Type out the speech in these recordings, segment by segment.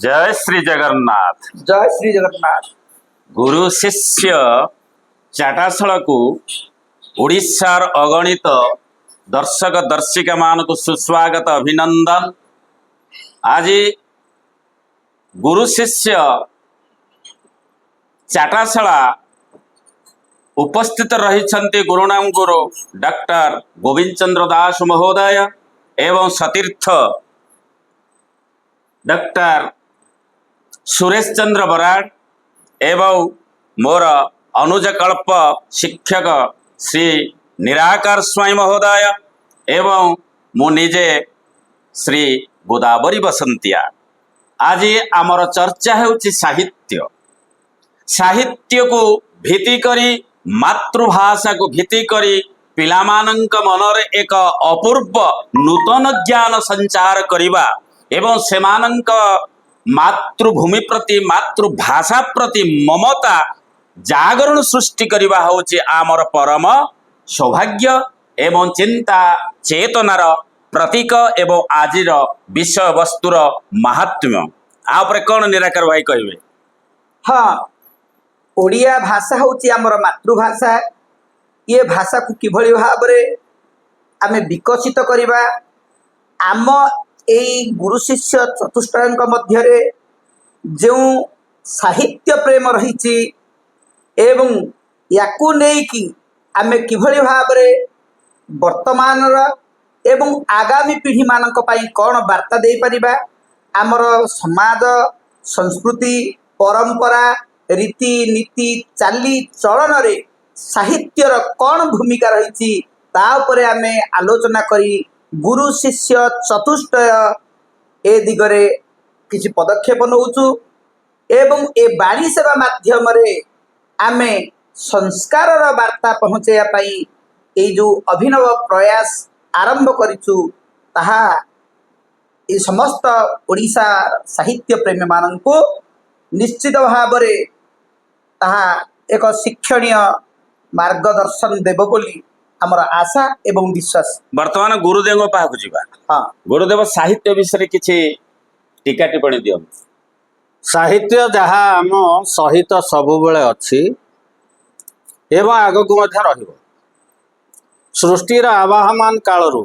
जय श्री जगन्नाथ। जय श्री जगन्नाथ। गुरु शिष्य चाटाशल को ओडिशार अगणित दर्शक दर्शिका मान को सुस्वागत अभिनंदन। आज गुरु शिष्य चाटाशला उपस्थित रही गुरुनाम गुरु डॉक्टर गोविंद चंद्र दास महोदय एवं सतीर्थ डॉक्टर सुरेश चंद्र बराड़ एवं मोर अनुजकल्प शिक्षक श्री निराकार स्वाई महोदय एवं मु निजे श्री गोदावरी बसंतिया। आज आमर चर्चा होची साहित्य। साहित्य को भित्ति करी मातृभाषा को भित्ति करी पिलामानंक मनरे एक अपूर्व नूतन ज्ञान संचार करिबा एवं सेमानंक मातृभूमि प्रति मातृभाषा प्रति ममता जागरण सृष्टि करिबा होची आमर परम सौभाग्य एवं चिंता चेतनार प्रतीक एवं आजिर विषय वस्तुर महात्म्य आपरे कौन निराकार भाई कहबे? हाँ, ओडिया भाषा होची आमर मातृभाषा। ये भाषा को किभली भाबरे आमे विकसित करिबा आम एई गुरु शिष्य चतुष्टयଙ୍କ ମଧ୍ୟରେ ଯେଉଁ साहित्य प्रेम रहिछि एवं याकू नेकी आमे किभली भाबरे वर्तमानर एवं आगामी पीढ़ी मानक पई कोन वार्ता दे परिबा आमर समाज संस्कृति परंपरा रीति नीति चाली चलन रे साहित्यर कौन भूमिका रही ता उपरे आमे आलोचना करी गुरु शिष्य चतुष्टय ए दिगरे किछि पदक्षेप नौचु एवं ए बाणी सेवा माध्यम रे आमे संस्कार वार्ता पहुँचाइया पाई ए जो अभिनव प्रयास आरंभ करिछु ताहा ए समस्त ओडिशा साहित्य प्रेमी माननको निश्चित भावरे ताहा एक शिक्षणीय मार्गदर्शन देव बोली हमर आशा एवं विश्वास। वर्तमान गुरुदेव पाखु जीवा। हाँ, गुरुदेव साहित्य विषय किछि टीका टिप्पणी दियो। साहित्य जहाँ आम सहित सबुबले अच्छी एवं आगकू मध्य रहिबो। सृष्टिर आवाहमान कालरू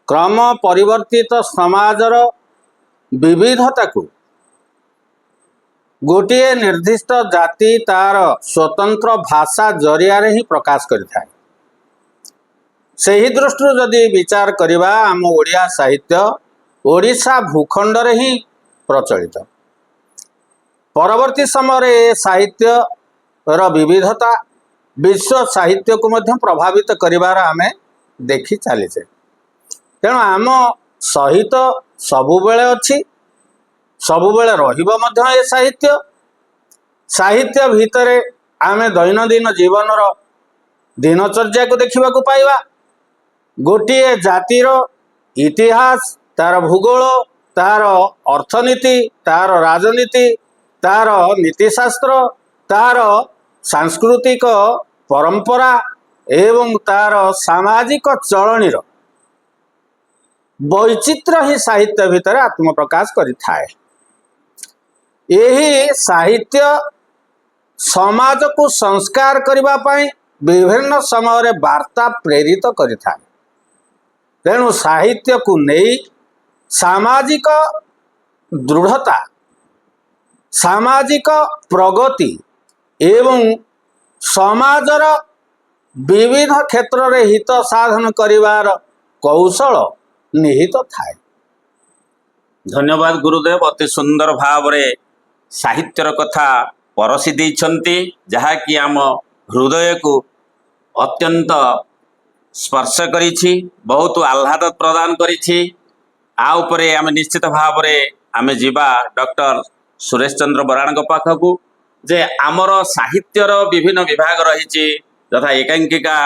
क्रम परिवर्तित समाजर विविधता को गोटे निर्दिष्ट जाति तार स्वतंत्र भाषा जरिया ही प्रकाश करिथाय। सही दृष्टि जदि विचार करिबा आम ओडिया साहित्य ओडिशा भूखंड रे ही प्रचलित। परवर्ती समय साहित्य र विविधता विश्व साहित्य को मध्य प्रभावित करिबार आमे देखि चलीचे। तेणु आम सहित सबुबेले अच्छी सबुबेले रहिबो मध्य ए साहित्य। साहित्य भितरे आमे दैनंदिन जीवनर दिनचर्या को देखा पाइबा। गोटे जातिर इतिहास तार भूगोल तार अर्थनीति तार राजनीति तार नीतिशास्त्र तार सांस्कृतिक परंपरा एवं तार सामाजिक चलनीर वैचित्र ही साहित्य भितर आत्मप्रकाश करिथाए। यही साहित्य समाज को संस्कार करिबा पई विभिन्न समय रे वार्ता प्रेरित करिथाए। तेणु साहित्य को नहीं सामाजिक दृढ़ता सामाजिक प्रगति एवं समाजर विविध क्षेत्र रे हित साधन करिवार कौशल निहित थाए। धन्यवाद गुरुदेव। अति सुंदर भाव रे साहित्यर कथा परसी दैछंती जहा कि आम हृदय को अत्यंत स्पर्श करिछि, बहुत आह्लाद प्रदान करिछि। आ उपरे आम निश्चित भाव रे आमे जीवा डॉक्टर सुरेश चंद्र बराड़ पाखकू जे आमर साहित्यर विभिन्न विभाग रही तथा एकांकिका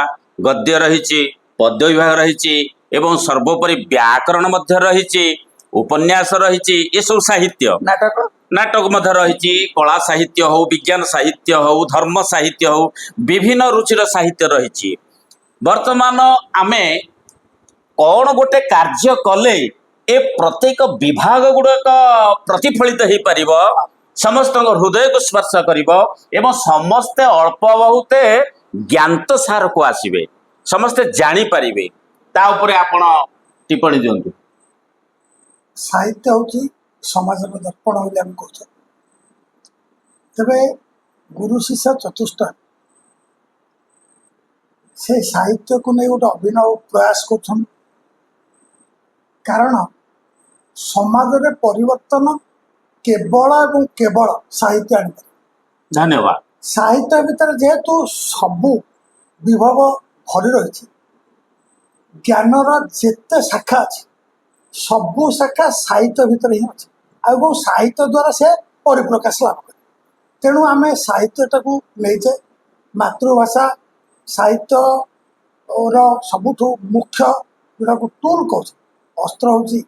गद्य रही पद्य विभाग रही एवं सर्वोपरि व्याकरण मध्य रही उपन्यास रही ये सब साहित्य नाटक नाटक मध्य रही कला साहित्य हो विज्ञान साहित्य हो धर्म साहित्य हो विभिन्न रुचिर साहित्य रही। वर्तमान आमे कौन गोटे कार्य कले ए प्रत्येक विभाग गुड़ाक प्रतिफलित हो पार समस्त हृदय को स्पर्श कर समस्ते अल्प बहुत ज्ञात सार को आसवे समस्ते जानीपारे ता उपरे आपण टिप्पणी दिंतु। साहित्य हूँ समाज दर्पण बोली आम कह तेरे गुरु शिष्य चतुष्ट से साहित्य को नहीं गोटे अभिनव प्रयास कर कारण समाज रे परिवर्तन केवल एवं केवल साहित्य आनी धन्यवाद। साहित्य भितर जेहेतु सबू विभव भरी रही ज्ञानर जेते शाखा अच्छी सबू शाखा साहित्य भितर ही अच्छे और साहित्य द्वारा से परिप्रकाश लाभ करे तेणु आम साहित्यटा को नहींचे मातृभाषा साहित्य सबुठ मुख्य जोटा को टूल कह अस्त्र हूँ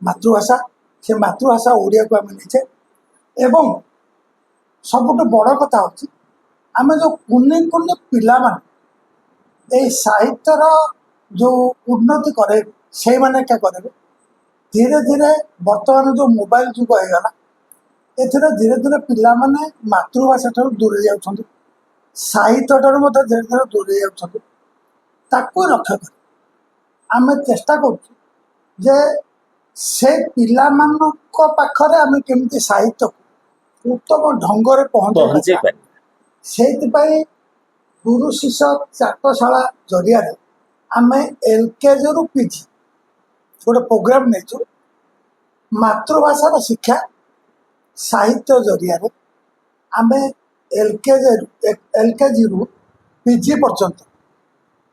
मातृभाषा से मातृभाषा ओडिया को आम नहींचे एवं सबुठ बड़ कथा हूँ आम जो कुनी कुनी पिला माने साहित्यर जो उन्नति करे से माने क्या करेंगे धीरे धीरे बर्तमान जो मोबाइल जुग होगा एथिरे धीरे धीरे पिला माने मातृभाषा ठार दूरे जाउछन्ति साहित्य ठार धीरे धीरे दूरे जाउछन्ति ताकू रक्षा कर आम चेष्टा करूँ जे से पिला मानक पाखरे आम केमती साहित्य को उत्तम ढंग से पहुँचे से गुरु शिष्य चाटशाला जरिया आम एलकेजी रु पीजी गोटे प्रोग्राम नहीं मातृभाषार शिक्षा साहित्य जरिया आम एलकेजी रु पीजी पर्यंत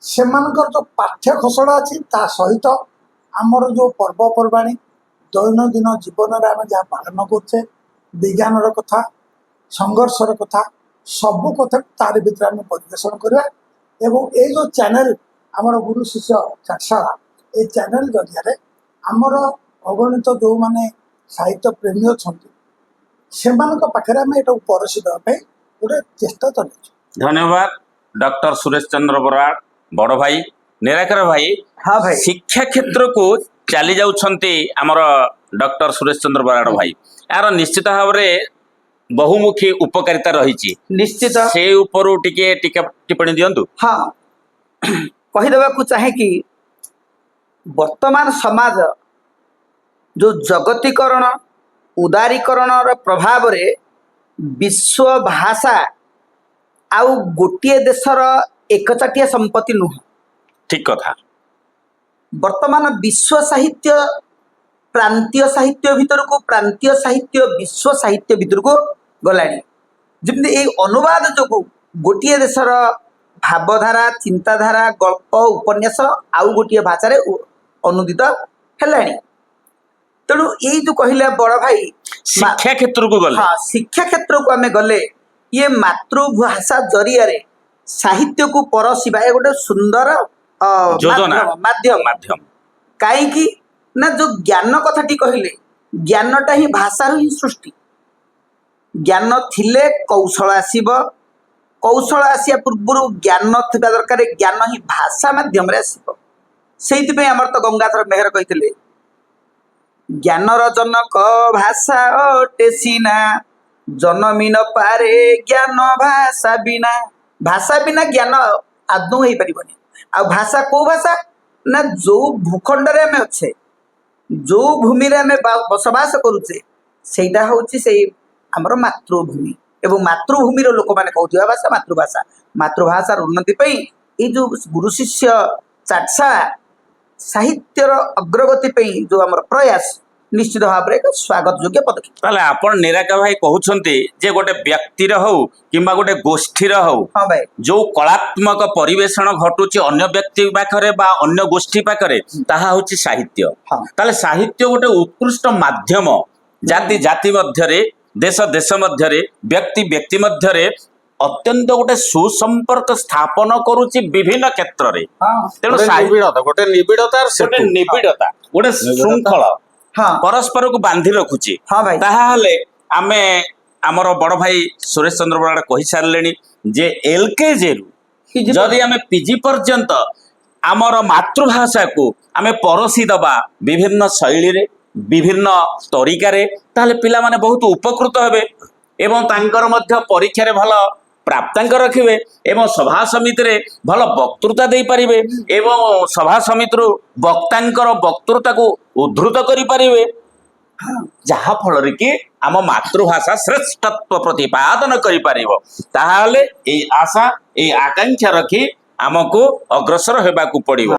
से जो पाठ्य खसड़ा अच्छी ता सहित आमर जो पर्वपर्वाणी दैनंदिन जीवन में आम जहाँ पालन करचे विज्ञानर कथा संघर्षर कथा सबू कथा तार भीतर आम परिवेशन करवा एवं ये जो चैनल आमर गुरु शिष्य चाटशाला ये चैनल जरिया आमर अगणित जो माने साहित्य प्रेमी अच्छा से पाखे आम ये परसी देवाई गोटे चेष्टा चलू। धन्यवाद डॉक्टर सुरेश चंद्र बराड़ बड़ भाई निराकर भाई। हाँ भाई शिक्षा क्षेत्र को चली जाउछन्ति आमर डॉक्टर सुरेश चंद्र बराड़ भाई यार निश्चित भाव में बहुमुखी उपकारिता रही निश्चित से ऊपर टिके टिप्पणी दिंतु। हाँ कहीदेवा को चाहे कि वर्तमान समाज जो जगतीकरण उदारीकरण प्रभाव रे विश्व भाषा आउ गोटे देशर एकचाटिया संपत्ति नुह ठीक कथा वर्तमान विश्व साहित्य प्रांतीय साहित्य भीतर को प्रांतीय साहित्य विश्व साहित्य भीतर को गलानी जमी ये अनुवाद जो गोटे देशर भावधारा चिंताधारा गल्प उपन्यास आउ गोटे भाषा अनुदित है तेणु ये जो कहले बड़ भाई शिक्षा क्षेत्र को गले हाँ शिक्षा क्षेत्र को आम गले ये मातृभाषा जरिया साहित्य को परसिबा ये गोटे सुंदर योजना माध्यम माध्यम कहीं ना जो ज्ञान कथाटी कहले ज्ञानटा ही भाषार ही सृष्टि ज्ञान थिले कौशल आसीब कौशल आसिया पूर्व ज्ञान थिबा दरकार ज्ञान ही भाषा माध्यम रे आसीब सेइति आमर तो गंगाधर मेहर कहिथिले ज्ञानर जनक भाषा अटे सीना जनमी न पारे ज्ञान भाषा बिना ज्ञान आदौ हो पारिबनी आ भाषा को भाषा ना जो भूखंड रे आमे अच्छे जो भूमि रे आमे बसवास करुचे सेटा होची से हमर मातृभूमि एवं मातृभूमि रो लोक माने कहउथिबा भाषा मातृभाषार उन्नति पई ए जो गुरु शिष्य चाटशाला साहित्यर अग्रगति पई जो हमर प्रयास निश्चित भाव में स्वागत योग्य पदक्षेप। ताले आपण निराका भाई कहउछन्ते जे गोटे व्यक्तिर हौ किंबा गोटे गोष्ठीर हौ हाँ भाई जो कलात्मक परिवेषण घटुची अन्य व्यक्ति पाखरे बा अन्य गोष्ठी पाखरे ताहा होची साहित्य। हाँ। ताले साहित्य गोटे उत्कृष्ट माध्यम जाति जाति मध्यरे देश देश मध्यरे व्यक्ति व्यक्ति मध्यरे अत्यंत गोटे सुसंपर्क स्थापन करुची विभिन्न क्षेत्र रे हाँ तेणु गोटे निबिड़ता गोटे श्रृंखला हाँ परस्पर को बांधि रखुची। हाँ भाई ताहाले आमे आमर बड़ भाई सुरेश चंद्र बराड़ कहि सारलेनी जे एलकेजी रु जदि आमे पीजी पर्यंत ଆମର ମାତୃଭାଷାକୁ ଆମେ ପରସି ଦେବା ବିଭିନ୍ନ ଶୈଳୀରେ ବିଭିନ୍ନ ତରିକାରେ, ତାହେଲେ ପିଲାମାନେ ବହୁତ ଉପକୃତ ହେବେ ଏବଂ ତାଙ୍କର ମଧ୍ୟ ପରୀକ୍ଷାରେ ଭଲ ପ୍ରାପ୍ତାଙ୍କ ରଖିବେ ଏବଂ ସଭା ସମିତିରେ ଭଲ ବକ୍ତୃତା ଦେଇପାରିବେ ଏବଂ ସଭା ସମିତିରୁ ବକ୍ତାଙ୍କର ବକ୍ତୃତାକୁ ଉଦ୍ଧୃତ କରିପାରିବେ, ଯାହା ଫଳରେ କି ଆମ ମାତୃଭାଷା ଶ୍ରେଷ୍ଠତ୍ୱ ପ୍ରତିପାଦନ କରିପାରିବ। ତାହେଲେ ଏଇ ଆଶା ଏଇ ଆକାଂକ୍ଷା ରଖି ଆମକୁ ଅଗ୍ରସର ହେବାକୁ ପଡ଼ିବ।